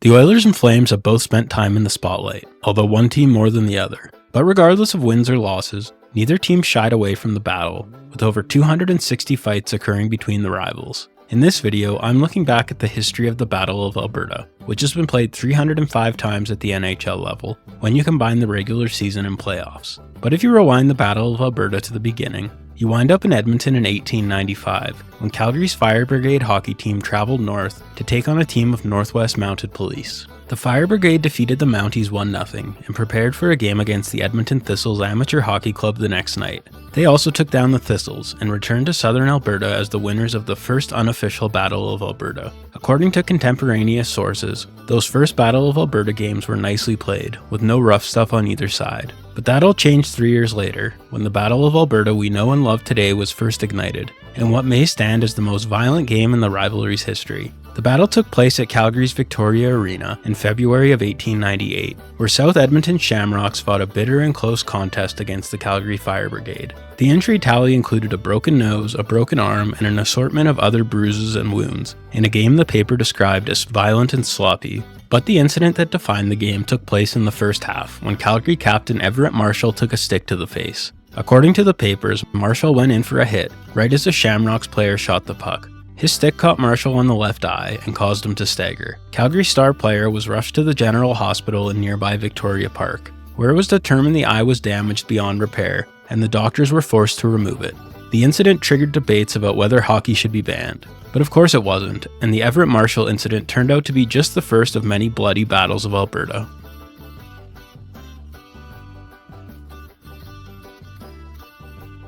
The Oilers and Flames have both spent time in the spotlight, although one team more than the other. But regardless of wins or losses, neither team shied away from the battle, with over 260 fights occurring between the rivals. In this video, I'm looking back at the history of the Battle of Alberta, which has been played 305 times at the NHL level, when you combine the regular season and playoffs. But if you rewind the Battle of Alberta to the beginning, you wind up in Edmonton in 1895, when Calgary's Fire Brigade hockey team traveled north to take on a team of Northwest Mounted Police. The Fire Brigade defeated the Mounties 1-0 and prepared for a game against the Edmonton Thistles Amateur Hockey Club the next night. They also took down the Thistles and returned to southern Alberta as the winners of the first unofficial Battle of Alberta. According to contemporaneous sources, those first Battle of Alberta games were nicely played, with no rough stuff on either side. But that all changed 3 years later, when the Battle of Alberta we know and love today was first ignited, in what may stand as the most violent game in the rivalry's history. The battle took place at Calgary's Victoria Arena in February of 1898, where South Edmonton Shamrocks fought a bitter and close contest against the Calgary Fire Brigade. The injury tally included a broken nose, a broken arm, and an assortment of other bruises and wounds, in a game the paper described as violent and sloppy. But the incident that defined the game took place in the first half, when Calgary captain Everett Marshall took a stick to the face. According to the papers, Marshall went in for a hit, right as a Shamrocks player shot the puck. His stick caught Marshall on the left eye and caused him to stagger. Calgary's star player was rushed to the General Hospital in nearby Victoria Park, where it was determined the eye was damaged beyond repair, and the doctors were forced to remove it. The incident triggered debates about whether hockey should be banned. But of course it wasn't, and the Everett Marshall incident turned out to be just the first of many bloody battles of Alberta.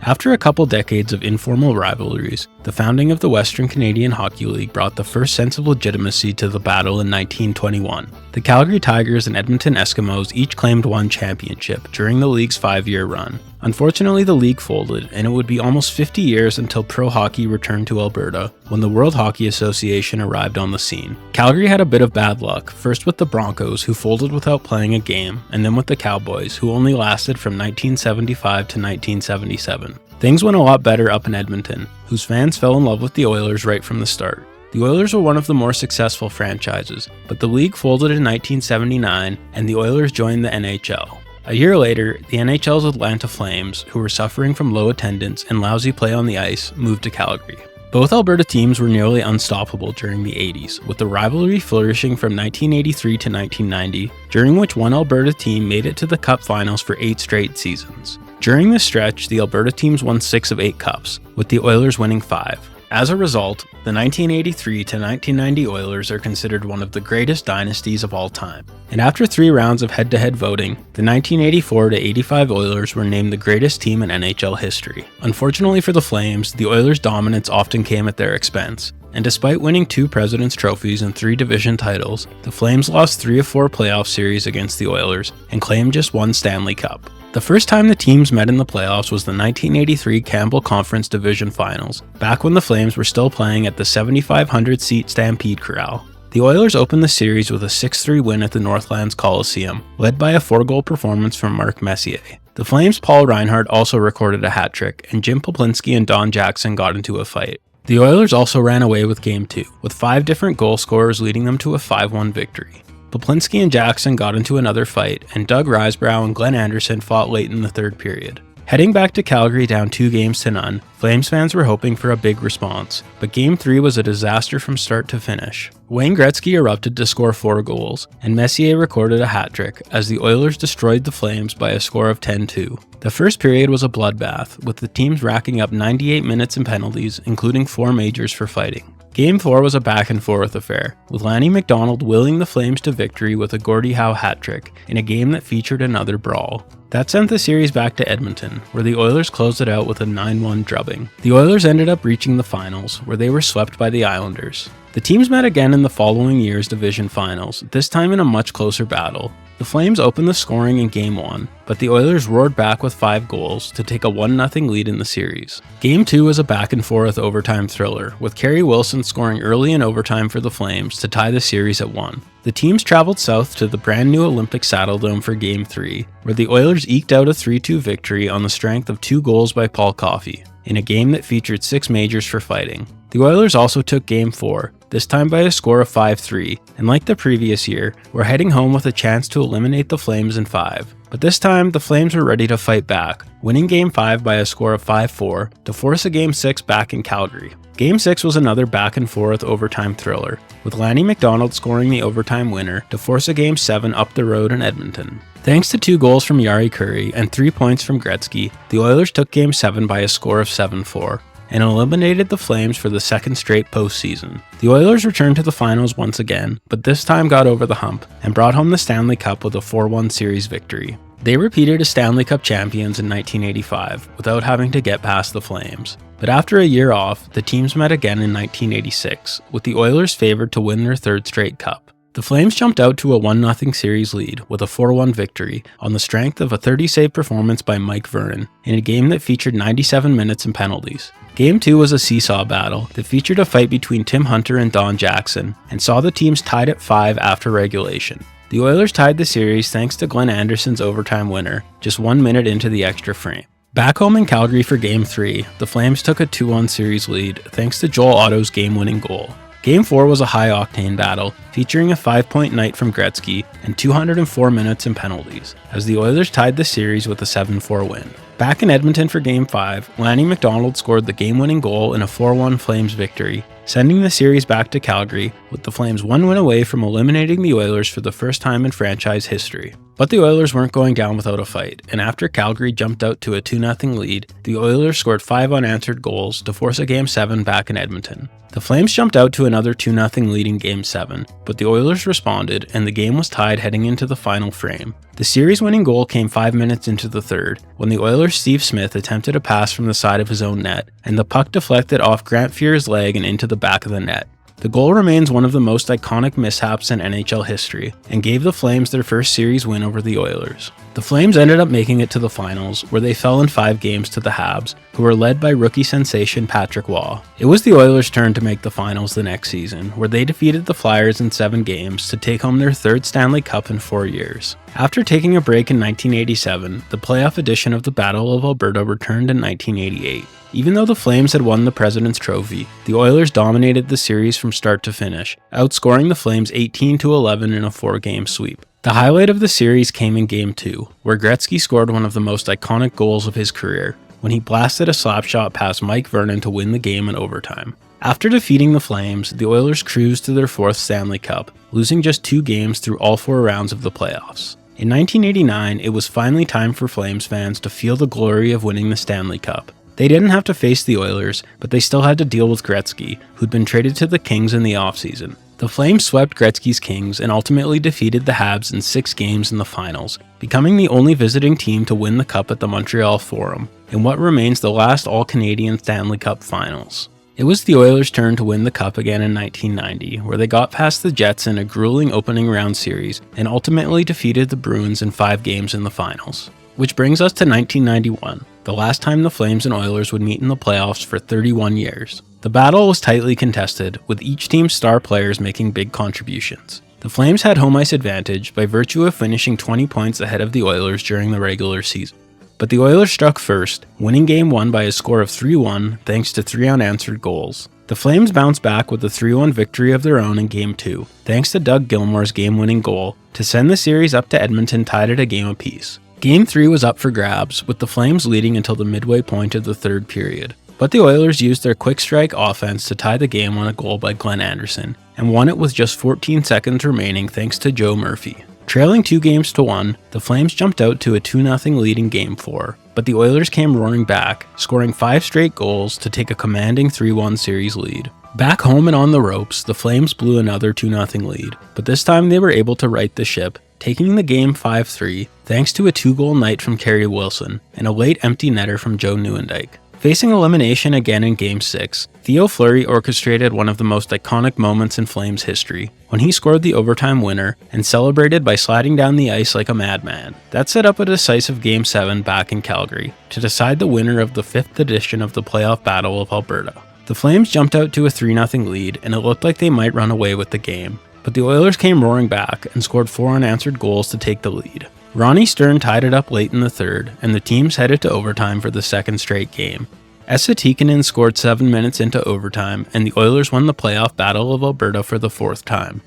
After a couple decades of informal rivalries, the founding of the Western Canadian Hockey League brought the first sense of legitimacy to the battle in 1921. The Calgary Tigers and Edmonton Eskimos each claimed one championship during the league's 5-year run. Unfortunately, the league folded, and it would be almost 50 years until pro hockey returned to Alberta, when the World Hockey Association arrived on the scene. Calgary had a bit of bad luck, first with the Broncos, who folded without playing a game, and then with the Cowboys, who only lasted from 1975 to 1977. Things went a lot better up in Edmonton, whose fans fell in love with the Oilers right from the start. The Oilers were one of the more successful franchises, but the league folded in 1979, and the Oilers joined the NHL. A year later, the NHL's Atlanta Flames, who were suffering from low attendance and lousy play on the ice, moved to Calgary. Both Alberta teams were nearly unstoppable during the 80s, with the rivalry flourishing from 1983 to 1990, during which one Alberta team made it to the Cup finals for 8 straight seasons. During this stretch, the Alberta teams won 6 of 8 Cups, with the Oilers winning 5. As a result, the 1983 to 1990 Oilers are considered one of the greatest dynasties of all time. And after 3 rounds of head-to-head voting, the 1984 to 85 Oilers were named the greatest team in NHL history. Unfortunately for the Flames, the Oilers' dominance often came at their expense. And despite winning 2 President's Trophies and 3 division titles, the Flames lost 3 of 4 playoff series against the Oilers and claimed just 1 Stanley Cup. The first time the teams met in the playoffs was the 1983 Campbell Conference Division Finals, back when the Flames were still playing at the 7,500-seat Stampede Corral. The Oilers opened the series with a 6-3 win at the Northlands Coliseum, led by a 4-goal performance from Mark Messier. The Flames' Paul Reinhart also recorded a hat trick, and Jim Poplinski and Don Jackson got into a fight. The Oilers also ran away with Game 2, with 5 different goal scorers leading them to a 5-1 victory. Poplinski and Jackson got into another fight, and Doug Risebrough and Glenn Anderson fought late in the third period. Heading back to Calgary down 2-0, Flames fans were hoping for a big response, but Game 3 was a disaster from start to finish. Wayne Gretzky erupted to score 4 goals, and Messier recorded a hat trick as the Oilers destroyed the Flames by a score of 10-2. The first period was a bloodbath, with the teams racking up 98 minutes in penalties, including 4 majors for fighting. Game 4 was a back-and-forth affair, with Lanny McDonald willing the Flames to victory with a Gordie Howe hat trick in a game that featured another brawl. That sent the series back to Edmonton, where the Oilers closed it out with a 9-1 drubbing. The Oilers ended up reaching the finals, where they were swept by the Islanders. The teams met again in the following year's division finals, this time in a much closer battle. The Flames opened the scoring in Game 1, but the Oilers roared back with 5 goals to take a 1-0 lead in the series. Game 2 was a back-and-forth overtime thriller, with Kerry Wilson scoring early in overtime for the Flames to tie the series at 1. The teams traveled south to the brand new Olympic Saddledome for Game 3, where the Oilers eked out a 3-2 victory on the strength of 2 goals by Paul Coffey, in a game that featured 6 majors for fighting. The Oilers also took Game 4, this time by a score of 5-3, and like the previous year, were heading home with a chance to eliminate the Flames in 5. But this time, the Flames were ready to fight back, winning Game 5 by a score of 5-4 to force a Game 6 back in Calgary. Game 6 was another back-and-forth overtime thriller, with Lanny McDonald scoring the overtime winner to force a Game 7 up the road in Edmonton. Thanks to 2 goals from Jari Kurri and 3 points from Gretzky, the Oilers took Game 7 by a score of 7-4. And eliminated the Flames for the second straight postseason. The Oilers returned to the finals once again, but this time got over the hump and brought home the Stanley Cup with a 4-1 series victory. They repeated as Stanley Cup champions in 1985 without having to get past the Flames. But after a year off, the teams met again in 1986, with the Oilers favored to win their third straight cup. The Flames jumped out to a 1-0 series lead with a 4-1 victory on the strength of a 30-save performance by Mike Vernon in a game that featured 97 minutes and penalties. Game 2 was a seesaw battle that featured a fight between Tim Hunter and Don Jackson and saw the teams tied at 5 after regulation. The Oilers tied the series thanks to Glenn Anderson's overtime winner just 1 minute into the extra frame. Back home in Calgary for Game 3, the Flames took a 2-1 series lead thanks to Joel Otto's game-winning goal. Game 4 was a high-octane battle, featuring a 5-point night from Gretzky and 204 minutes in penalties, as the Oilers tied the series with a 7-4 win. Back in Edmonton for Game 5, Lanny McDonald scored the game-winning goal in a 4-1 Flames victory, sending the series back to Calgary, with the Flames 1 win away from eliminating the Oilers for the first time in franchise history. But the Oilers weren't going down without a fight, and after Calgary jumped out to a 2-0 lead, the Oilers scored 5 unanswered goals to force a Game 7 back in Edmonton. The Flames jumped out to another 2-0 lead in Game 7, but the Oilers responded and the game was tied heading into the final frame. The series-winning goal came 5 minutes into the third, when the Oilers' Steve Smith attempted a pass from the side of his own net, and the puck deflected off Grant Fuhr's leg and into the back of the net. The goal remains one of the most iconic mishaps in NHL history, and gave the Flames their first series win over the Oilers. The Flames ended up making it to the finals, where they fell in 5 games to the Habs, who were led by rookie sensation Patrick Waugh. It was the Oilers' turn to make the finals the next season, where they defeated the Flyers in 7 games to take home their third Stanley Cup in 4 years. After taking a break in 1987, the playoff edition of the Battle of Alberta returned in 1988. Even though the Flames had won the President's Trophy, the Oilers dominated the series from start to finish, outscoring the Flames 18-11 in a 4-game sweep. The highlight of the series came in Game 2, where Gretzky scored one of the most iconic goals of his career, when he blasted a slapshot past Mike Vernon to win the game in overtime. After defeating the Flames, the Oilers cruised to their 4th Stanley Cup, losing just 2 games through all 4 rounds of the playoffs. In 1989, it was finally time for Flames fans to feel the glory of winning the Stanley Cup. They didn't have to face the Oilers, but they still had to deal with Gretzky, who'd been traded to the Kings in the offseason. The Flames swept Gretzky's Kings and ultimately defeated the Habs in 6 games in the finals, becoming the only visiting team to win the Cup at the Montreal Forum, in what remains the last all-Canadian Stanley Cup finals. It was the Oilers' turn to win the Cup again in 1990, where they got past the Jets in a grueling opening round series and ultimately defeated the Bruins in 5 games in the finals. Which brings us to 1991, the last time the Flames and Oilers would meet in the playoffs for 31 years. The battle was tightly contested, with each team's star players making big contributions. The Flames had home ice advantage by virtue of finishing 20 points ahead of the Oilers during the regular season. But the Oilers struck first, winning Game 1 by a score of 3-1 thanks to 3 unanswered goals. The Flames bounced back with a 3-1 victory of their own in Game 2, thanks to Doug Gilmour's game-winning goal, to send the series up to Edmonton tied at a game apiece. Game 3 was up for grabs, with the Flames leading until the midway point of the third period. But the Oilers used their quick strike offense to tie the game on a goal by Glenn Anderson, and won it with just 14 seconds remaining thanks to Joe Murphy. Trailing 2-1, the Flames jumped out to a 2-0 lead in Game 4, but the Oilers came roaring back, scoring 5 straight goals to take a commanding 3-1 series lead. Back home and on the ropes, the Flames blew another 2-0 lead, but this time they were able to right the ship, taking the game 5-3 thanks to a 2-goal night from Kerry Wilson and a late empty netter from Joe Nieuwendyk. Facing elimination again in Game 6, Theo Fleury orchestrated one of the most iconic moments in Flames history when he scored the overtime winner and celebrated by sliding down the ice like a madman. That set up a decisive Game 7 back in Calgary to decide the winner of the 5th edition of the playoff Battle of Alberta. The Flames jumped out to a 3-0 lead and it looked like they might run away with the game, but the Oilers came roaring back and scored 4 unanswered goals to take the lead. Ronnie Stern tied it up late in the third, and the teams headed to overtime for the second straight game. Esa Tikkanen scored 7 minutes into overtime, and the Oilers won the playoff Battle of Alberta for the 4th time.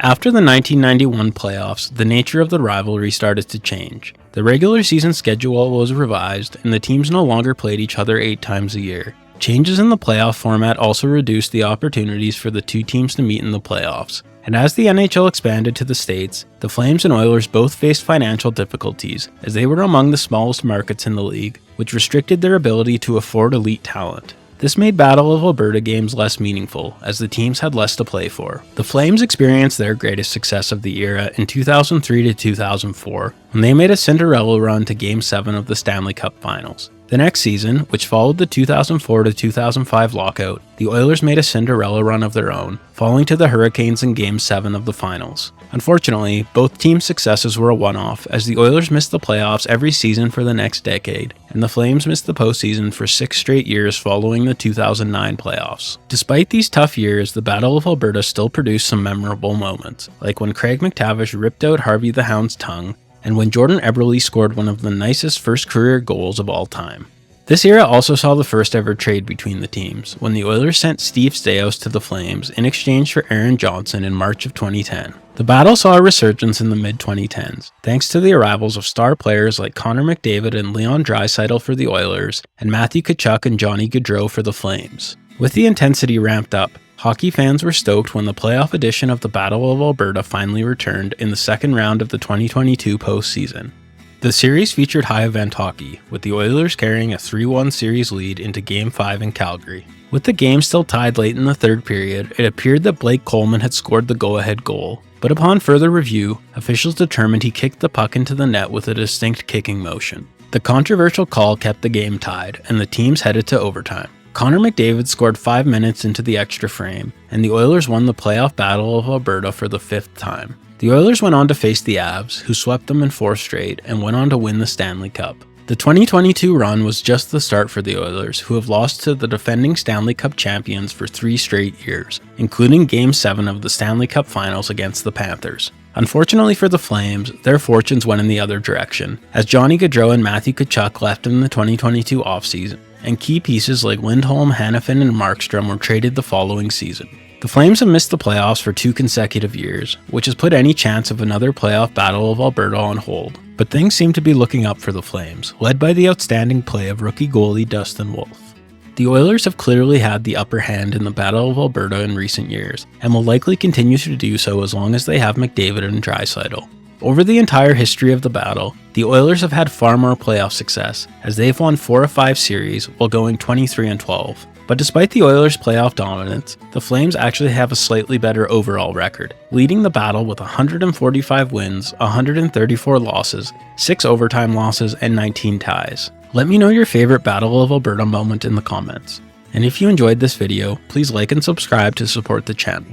After the 1991 playoffs, the nature of the rivalry started to change. The regular season schedule was revised, and the teams no longer played each other 8 times a year. Changes in the playoff format also reduced the opportunities for the two teams to meet in the playoffs. And as the NHL expanded to the States, the Flames and Oilers both faced financial difficulties, as they were among the smallest markets in the league, which restricted their ability to afford elite talent. This made Battle of Alberta games less meaningful, as the teams had less to play for. The Flames experienced their greatest success of the era in 2003 to 2004, when they made a Cinderella run to Game 7 of the Stanley Cup Finals. The next season, which followed the 2004 to 2005 lockout, the Oilers made a Cinderella run of their own, falling to the Hurricanes in Game 7 of the finals. Unfortunately, both teams' successes were a one-off, as the Oilers missed the playoffs every season for the next decade, and the Flames missed the postseason for 6 straight years following the 2009 playoffs. Despite these tough years, the Battle of Alberta still produced some memorable moments, like when Craig McTavish ripped out Harvey the Hound's tongue, and when Jordan Eberle scored one of the nicest first career goals of all time. This era also saw the first ever trade between the teams, when the Oilers sent Steve Staios to the Flames in exchange for Aaron Johnson in March of 2010. The battle saw a resurgence in the mid-2010s, thanks to the arrivals of star players like Connor McDavid and Leon Draisaitl for the Oilers, and Matthew Tkachuk and Johnny Gaudreau for the Flames. With the intensity ramped up, hockey fans were stoked when the playoff edition of the Battle of Alberta finally returned in the second round of the 2022 postseason. The series featured high-event hockey, with the Oilers carrying a 3-1 series lead into Game 5 in Calgary. With the game still tied late in the third period, it appeared that Blake Coleman had scored the go-ahead goal, but upon further review, officials determined he kicked the puck into the net with a distinct kicking motion. The controversial call kept the game tied, and the teams headed to overtime. Connor McDavid scored 5 minutes into the extra frame, and the Oilers won the playoff Battle of Alberta for the 5th time. The Oilers went on to face the Avs, who swept them in 4 straight, and went on to win the Stanley Cup. The 2022 run was just the start for the Oilers, who have lost to the defending Stanley Cup champions for 3 straight years, including Game 7 of the Stanley Cup Finals against the Panthers. Unfortunately for the Flames, their fortunes went in the other direction, as Johnny Gaudreau and Matthew Tkachuk left in the 2022 offseason, and key pieces like Lindholm, Hanifin, and Markstrom were traded the following season. The Flames have missed the playoffs for 2 consecutive years, which has put any chance of another playoff Battle of Alberta on hold. But things seem to be looking up for the Flames, led by the outstanding play of rookie goalie Dustin Wolf. The Oilers have clearly had the upper hand in the Battle of Alberta in recent years, and will likely continue to do so as long as they have McDavid and Draisaitl. Over the entire history of the battle, the Oilers have had far more playoff success, as they've won 4 of 5 series while going 23-12. But despite the Oilers' playoff dominance, the Flames actually have a slightly better overall record, leading the battle with 145 wins, 134 losses, 6 overtime losses, and 19 ties. Let me know your favorite Battle of Alberta moment in the comments. And if you enjoyed this video, please like and subscribe to support the channel.